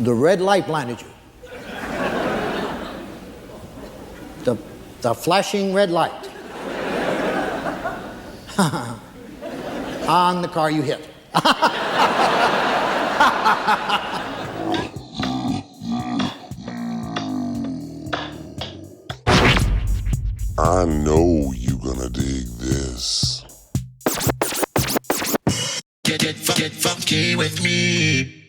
The red light blinded you. The flashing red light. On the car you hit. I know you gonna dig this. Get funky with me.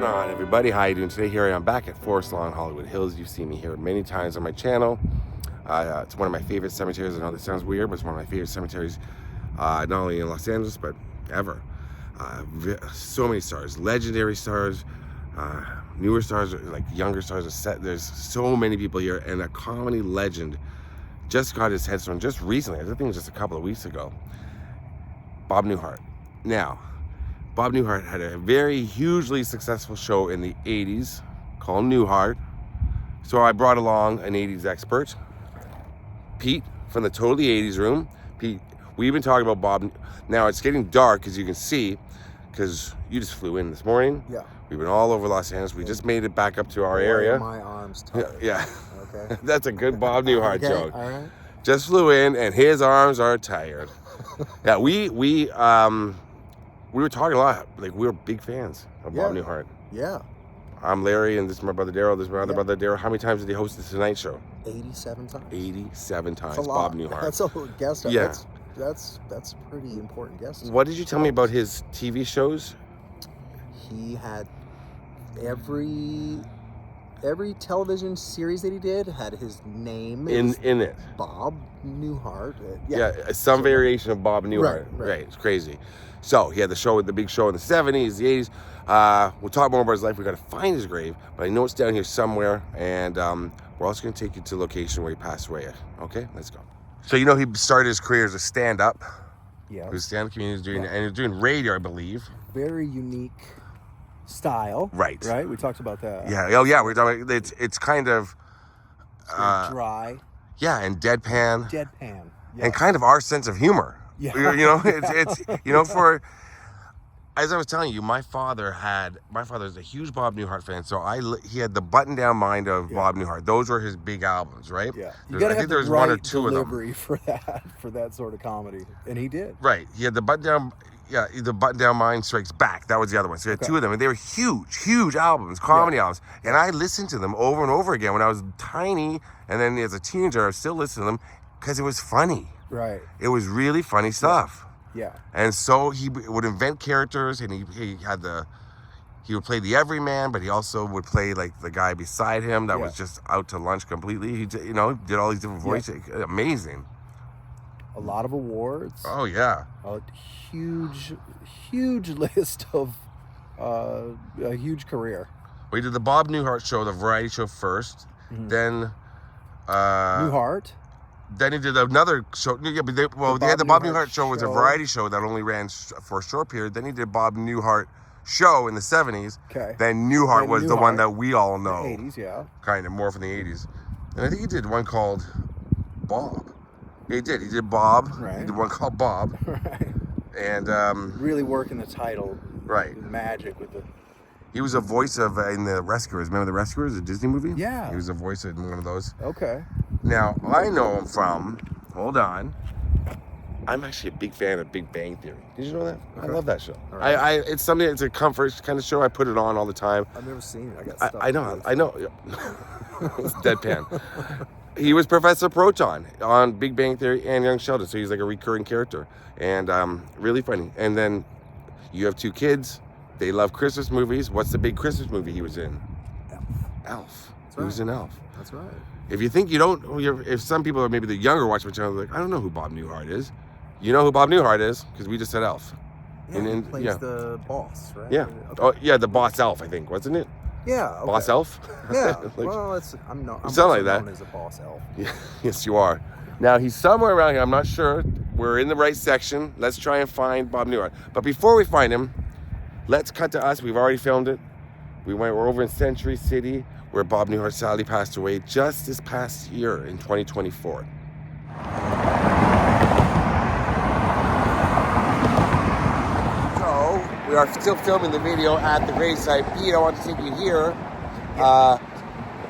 On, everybody, how you doing today? Here I am back at Forest Lawn, Hollywood Hills. You've seen me here many times on my channel. It's one of my favorite cemeteries. I know this sounds weird, but it's one of my favorite cemeteries, not only in Los Angeles but ever. So many stars, legendary stars, newer stars, like younger stars. There's so many people here, and a comedy legend just got his headstone just recently. I think it was just a couple of weeks ago. Bob Newhart. Now, Bob Newhart had a very hugely successful show in the 80s called Newhart. So I brought along an 80s expert, Pete from the Totally 80s Room. Pete, we've been talking about Bob. Now it's getting dark, as you can see, because you just flew in this morning. Yeah. We've been all over Los Angeles. We just made it back up to our area. My arms tired. Yeah. Okay. That's a good Bob Newhart joke. All right. Just flew in and his arms are tired. Yeah, we were talking a lot. Like, we were big fans of Bob Newhart. Yeah. I'm Larry, and this is my brother Daryl. This is my other brother Daryl. How many times did he host the Tonight Show? 87 times. 87 times. That's a lot. Bob Newhart. That's a guest. Yeah. That's a pretty important guest. What did you tell me about his TV shows? He had every television series that he did had his name in it. Bob Newhart. Some variation of Bob Newhart. Right. It's crazy. So he had the big show in the 70s, the 80s. We'll talk more about his life. We got to find his grave, but I know it's down here somewhere, and we're also going to take you to the location where he passed away at. Okay, let's go. So he started his career as a stand-up. Yeah. He was a stand-up comedian, and he was doing radio, I believe. Very unique style. Right. Right. We talked about that. Yeah. Oh, yeah. We're talking. It's kind of dry. Yeah, and deadpan. Deadpan. Yeah. And kind of our sense of humor. Yeah. It's for, as I was telling you, my father's a huge Bob Newhart fan, so he had the button-down mind of Bob Newhart. Those were his big albums, right? Yeah. I think there was one or two of them. Delivery for that sort of comedy, and he did. Right. He had the button-down. Yeah, the Button-Down Mind Strikes Back. That was the other one. So he had two of them, and they were huge albums, comedy albums. And I listened to them over and over again when I was tiny, and then as a teenager, I was still listening to them because it was funny. Right. It was really funny stuff. Yeah. And so he would invent characters, and he would play the everyman, but he also would play like the guy beside him that was just out to lunch completely. He did all these different voices. Yeah. Amazing. A lot of awards. Oh yeah. A huge list of a huge career. We did the Bob Newhart show, the variety show first. Mm-hmm. Then Newhart. Then he did another show. Yeah, but they had the Bob Newhart show was a variety show that only ran for a short period. Then he did Bob Newhart show in the 70s. Okay. Then Newhart was the one that we all know. The 80s, yeah. Kind of more from the 80s. And I think he did one called Bob. Yeah, he did. He did Bob. Right. He did one called Bob. Right. And really working the title. Right. Magic with the. He was a voice of in the Rescuers. Remember the Rescuers, the Disney movie? Yeah. He was a voice in one of those. Okay. Now I know him from. Hold on. I'm actually a big fan of Big Bang Theory. Did you know that? Okay. I love that show. Right. It's something. It's a comfort kind of show. I put it on all the time. I've never seen it. I got stuff. I know. It's deadpan. He was Professor Proton on Big Bang Theory and Young Sheldon, so he's like a recurring character and really funny. And then You have 2 kids. They love Christmas movies. What's the big Christmas movie he was in? Elf. He was in Elf. That's right. If you think you don't, if some people are maybe the younger watch my channel, like, I don't know who Bob Newhart is. You know who Bob Newhart is because we just said Elf. Yeah, And he then- plays yeah. the boss, right? Yeah. Okay. Oh, yeah, the boss elf, I think, wasn't it? Yeah. Okay. Boss elf? Yeah. Like- well, I'm You also sound like that. known as a boss elf. Yes, you are. Now, he's somewhere around here. I'm not sure. We're in the right section. Let's try and find Bob Newhart. But before we find him, let's cut to us. We've already filmed it. We're over in Century City, where Bob Newhart sadly passed away just this past year in 2024. So, we are still filming the video at the gravesite. Pete, I want to take you here.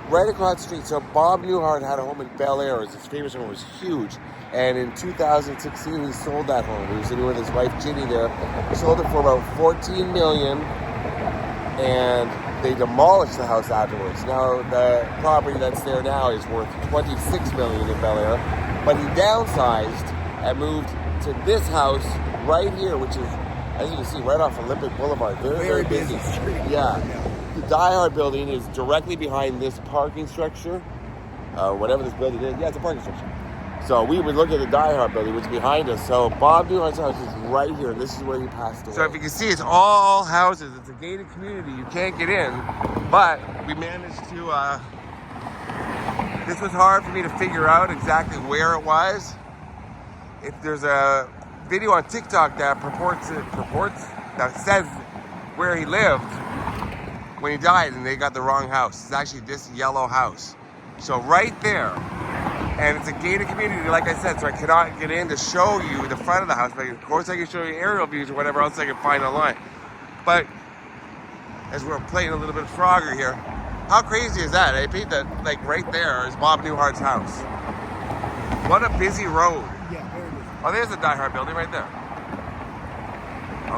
Right across the street. So Bob Newhart had a home in Bel Air. His famous home was huge. And in 2016, he sold that home. He was living with his wife, Ginny, there. He sold it for about $14 million. And they demolished the house afterwards. Now, the property that's there now is worth $26 million in Bel Air. But he downsized and moved to this house right here, which is, as you can see, right off Olympic Boulevard. Very busy. street. Yeah. The Die Hard building is directly behind this parking structure. Whatever this building is. Yeah, it's a parking structure. So we would look at the Die Hard building, which is behind us. So Bob Newhart's house is right here. This is where he passed away. So if you can see, it's all houses. It's a gated community. You can't get in. But we managed to... this was hard for me to figure out exactly where it was. If there's a video on TikTok that that says where he lived when he died, and they got the wrong house. It's actually this yellow house. So right there, and it's a gated community, like I said, so I cannot get in to show you the front of the house, but of course I can show you aerial views or whatever else I can find online. But as we're playing a little bit of Frogger here, how crazy is that, eh, Pete? That, like, right there is Bob Newhart's house. What a busy road. Yeah, very busy. Oh, there's the Die Hard building right there.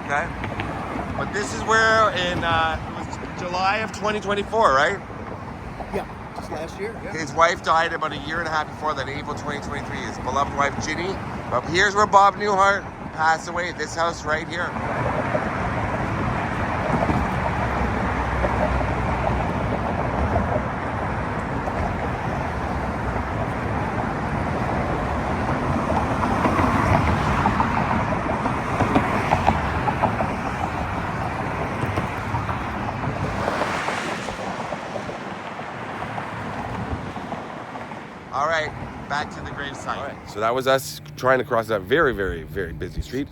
Okay. But this is where in, it was July of 2024, right? Yeah, just last year. Yeah. His wife died about a year and a half before that, April 2023. His beloved wife, Ginny. But here's where Bob Newhart passed away, this house right here. All right, back to the gravesite. All right, so that was us trying to cross that very, very, very busy street.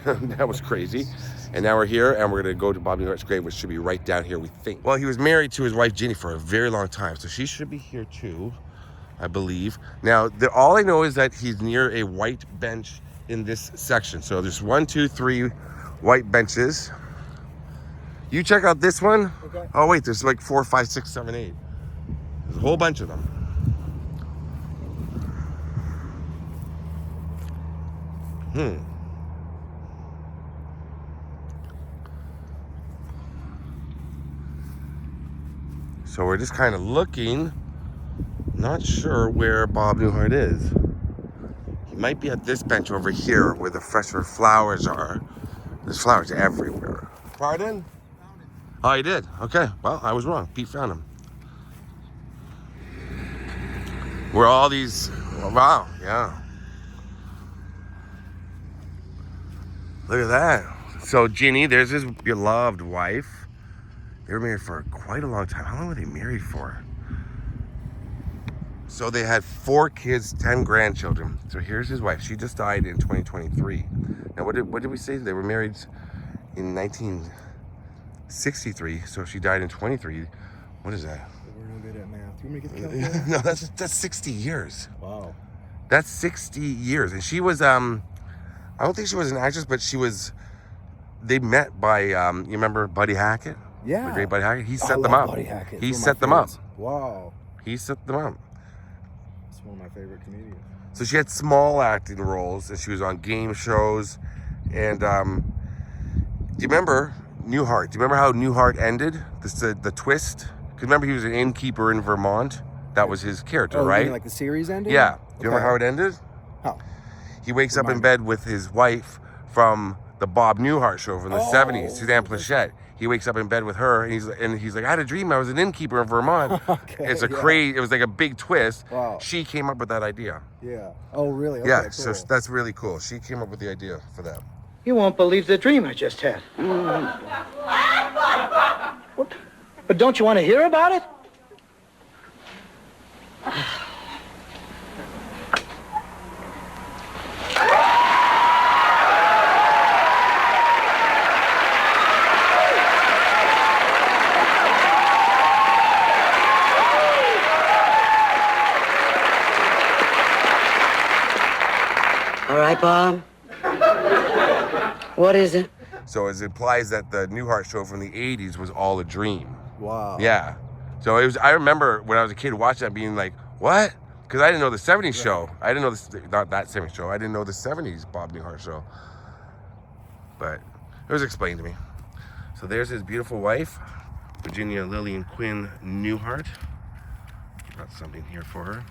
That was crazy. And now we're here, and we're gonna go to Bob Newhart's grave, which should be right down here, we think. Well, he was married to his wife, Ginny, for a very long time, so she should be here too, I believe. Now, all I know is that he's near a white bench in this section. So there's 1, 2, 3 white benches. You check out this one. Okay. Oh, wait, there's like 4, 5, 6, 7, 8. There's a whole bunch of them. So we're just kind of looking, not sure where Bob Newhart is. He might be at this bench over here where the fresher flowers are. There's flowers everywhere. Pardon? Found it. Oh, you did? Okay. Well, I was wrong. Pete found him. Where all these... Wow, yeah. Look at that. So, Ginny, there's his beloved wife. They were married for quite a long time. How long were they married for? So they had 4 kids, 10 grandchildren. So here's his wife. She just died in 2023. Now, what did we say? They were married in 1963. So she died in 23. What is that? We're no good at math. You want me to get the calculator? No, that's 60 years. Wow. That's 60 years. And she was, I don't think she was an actress, but she was, they met by, you remember Buddy Hackett? Yeah. The great Buddy Hackett? He I set them love up. Buddy Hackett. He It's one of set my them up. favorites. Wow. He set them up. It's one of my favorite comedians. So she had small acting roles, and she was on game shows. And do you remember Newhart? Do you remember how Newhart ended? The twist? Because remember he was an innkeeper in Vermont? That was his character, Oh, you right? mean like the series ending? Yeah. Do you remember Okay. how it ended? How? He wakes up in Remind me. bed with his wife from the Bob Newhart show from the Oh. 70s, Suzanne Plachette. He wakes up in bed with her, and he's like, I had a dream I was an innkeeper in Vermont. Okay, It's a yeah. crazy. It was like a big twist. Wow. She came up with that idea. Yeah. Oh, really? Okay, Yeah, cool. so that's really cool. She came up with the idea for that. You won't believe the dream I just had. What? But don't you want to hear about it? All right, Bob. What is it? So it implies that the Newhart show from the 80s was all a dream. Wow. Yeah. So it was. I remember when I was a kid watching that, being like, "What?" Because I didn't know the 70s show. I didn't know this, not that 70s show. I didn't know the 70s Bob Newhart show. But it was explained to me. So there's his beautiful wife, Virginia Lillian Quinn Newhart. Got something here for her.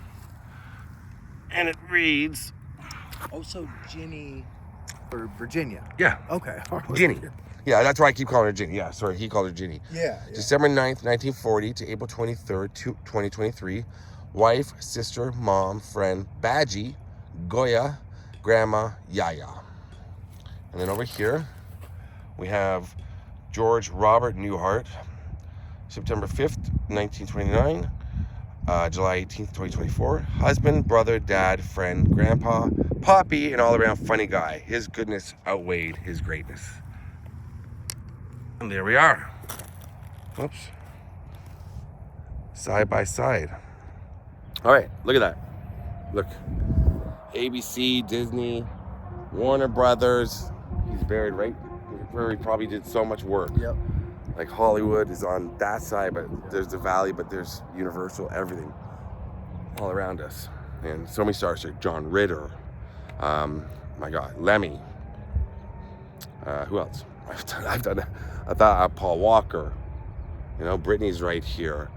And it reads, Oh, so Ginny for Virginia. yeah, Okay. Ginny. Yeah, that's why I keep calling her Ginny. Yeah, sorry, he called her Ginny. Yeah. December 9th, 1940 to April 23rd, 2023. Wife, sister, mom, friend, Badgie, Goya, Grandma, Yaya. And then over here, we have George Robert Newhart, September 5th, 1929, July 18th, 2024. Husband, brother, dad, friend, grandpa, poppy, and all-around funny guy. His goodness outweighed his greatness. And there we are. Whoops. Side by side. All right, look at that. Look. ABC, Disney, Warner Brothers. He's buried right where he probably did so much work. Yep. Like Hollywood is on that side, but there's the Valley, but there's Universal, everything all around us. And so many stars like John Ritter. My God, Lemmy. Who else? I've done I thought Paul Walker. You know, Britney's right here.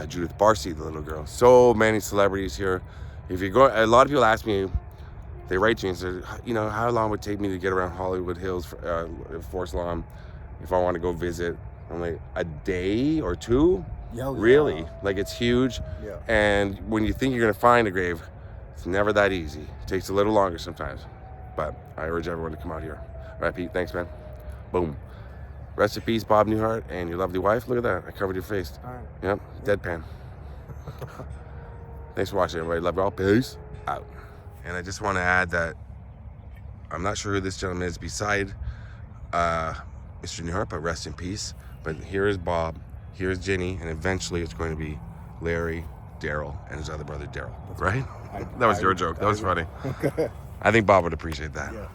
Judith Barcy, the little girl. So many celebrities here. If you go, a lot of people ask me, they write to me and say, you know, how long would it take me to get around Hollywood Hills, Forest Lawn, if I want to go visit? I'm like, a day or two? Yeah, Really? Like, it's huge. Yeah. And when you think you're going to find a grave, it's never that easy. It takes a little longer sometimes. But I urge everyone to come out here. All right, Pete, thanks, man. Boom. Rest in peace, Bob Newhart, and your lovely wife. Look at that. I covered your face. All right. Yep, deadpan. Thanks for watching, everybody. Love you all. Peace out. And I just want to add that I'm not sure who this gentleman is beside Mr. Newhart, but rest in peace. But here is Bob, here's Ginny, and eventually it's going to be Larry, Daryl, and his other brother, Daryl. Right? That was your joke. That was funny. I think Bob would appreciate that. Yeah.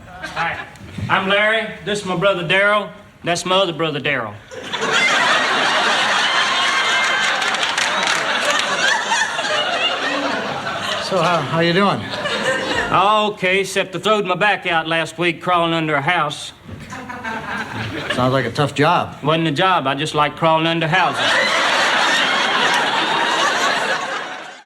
Hi, I'm Larry. This is my brother Daryl. That's my other brother Daryl. So how you doing? Okay, except I throwed my back out last week crawling under a house. Sounds like a tough job. Wasn't a job, I just like crawling under houses.